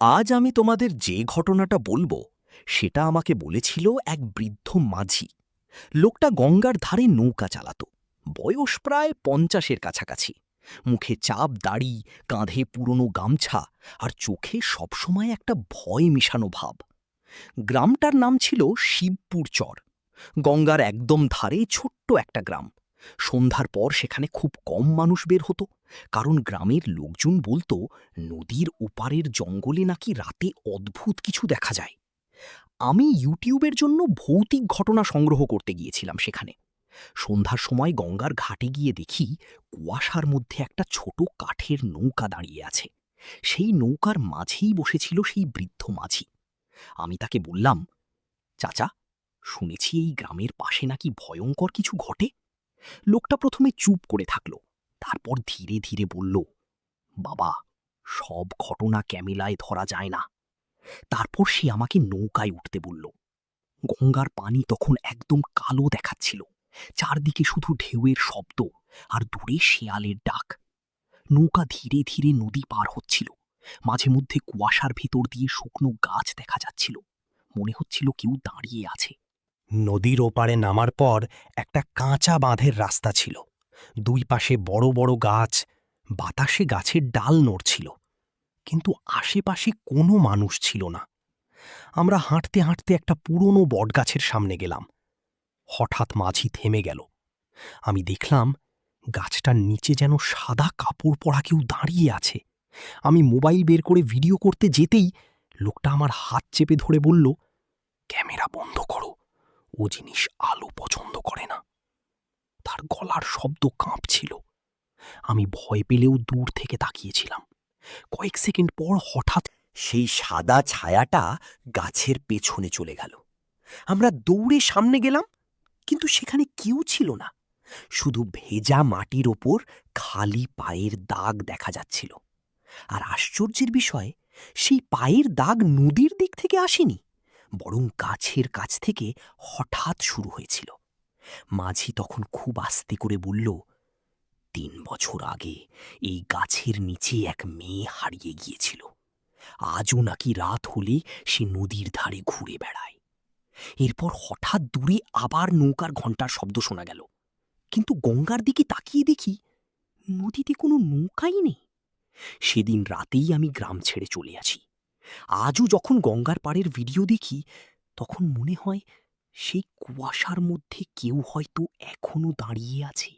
আজ আমি তোমাদের যে ঘটনাটা বলবো সেটা আমাকে বলেছিল এক বৃদ্ধ মাঝি। লোকটা গঙ্গার ধারে নৌকা চালাতো। বয়স প্রায় ৫০-এর কাছাকাছি। মুখে চাপ দাড়ি, কাঁধে পুরনো গামছা, আর চোখে সবসময় একটা ভয় মিশানো ভাব। গ্রামটার নাম ছিল শিবপুর চর। গঙ্গার একদম ধারে ছোট্ট একটা গ্রাম। সন্ধ্যার পর সেখানে খুব কম মানুষ বের হতো, কারণ গ্রামের লোকজন বলতো নদীর ওপারের জঙ্গলে নাকি রাতে অদ্ভুত কিছু দেখা যায়। আমি ইউটিউবের জন্য ভৌতিক ঘটনা সংগ্রহ করতে গিয়েছিলাম সেখানে। সন্ধ্যার সময় গঙ্গার ঘাটে গিয়ে দেখি কুয়াশার মধ্যে একটা ছোট কাঠের নৌকা দাঁড়িয়ে আছে। সেই নৌকার মাঝেই বসেছিল সেই বৃদ্ধ মাঝি। আমি তাকে বললাম, চাচা, শুনেছি এই গ্রামের পাশে নাকি ভয়ঙ্কর কিছু ঘটে। লোকটা প্রথমে চুপ করে থাকল, তারপর ধীরে ধীরে বলল, বাবা, সব ঘটনা ক্যামেলায় ধরা যায় না। তারপর সে আমাকে নৌকায় উঠতে বলল। গঙ্গার পানি তখন একদম কালো দেখাচ্ছিল। চারদিকে শুধু ঢেউয়ের শব্দ আর দূরে শেয়ালের ডাক। নৌকা ধীরে ধীরে নদী পার হচ্ছিল। মাঝে মধ্যে কুয়াশার ভেতর দিয়ে শুকনো গাছ দেখা যাচ্ছিল। মনে হচ্ছিল কেউ দাঁড়িয়ে আছে। নদীর ওপারে নামার পর একটা কাঁচা বাঁধের রাস্তা ছিল। দুই পাশে বড় বড় গাছ, বাতাসে গাছের ডাল নড়ছিল, কিন্তু আশেপাশে কোনো মানুষ ছিল না। আমরা হাঁটতে হাঁটতে একটা পুরনো বটগাছের সামনে গেলাম। হঠাৎ মাঝি থেমে গেল। আমি দেখলাম গাছটার নিচে যেন সাদা কাপড় পরা কেউ দাঁড়িয়ে আছে। আমি মোবাইল বের করে ভিডিও করতে যেতেই লোকটা আমার হাত চেপে ধরে বলল, ক্যামেরা বন্ধ করো, ও জিনিস আলো পছন্দ করে না। তার গলার শব্দ কাঁপছিল। আমি ভয় পেলেও দূর থেকে তাকিয়েছিলাম। কয়েক সেকেন্ড পর হঠাৎ সেই সাদা ছায়াটা গাছের পেছনে চলে গেল। আমরা দৌড়ে সামনে গেলাম, কিন্তু সেখানে কেউ ছিল না। শুধু ভেজা মাটির ওপর খালি পায়ের দাগ দেখা যাচ্ছিল। আর আশ্চর্যের বিষয়, সেই পায়ের দাগ নদীর দিক থেকে আসেনি, বরং গাছের কাছ থেকে হঠাৎ শুরু হয়েছিল। মাঝি তখন খুব আস্তে করে বলল, ৩ বছর আগে এই গাছের নিচে এক মেয়ে হারিয়ে গিয়েছিল। আজও নাকি রাত হলে সে নদীর ধারে ঘুরে বেড়ায়। এরপর হঠাৎ দূরে আবার নৌকার ঘণ্টার শব্দ শোনা গেল, কিন্তু গঙ্গার দিকে তাকিয়ে দেখি নদীতে কোনো নৌকাই নেই। সেদিন রাতেই আমি গ্রাম ছেড়ে চলে আসি। আজও যখন গঙ্গার পাড়ের ভিডিও দেখি, তখন মনে হয় সেই কুয়াশার মধ্যে কেউ হয়তো এখনো দাঁড়িয়ে আছে।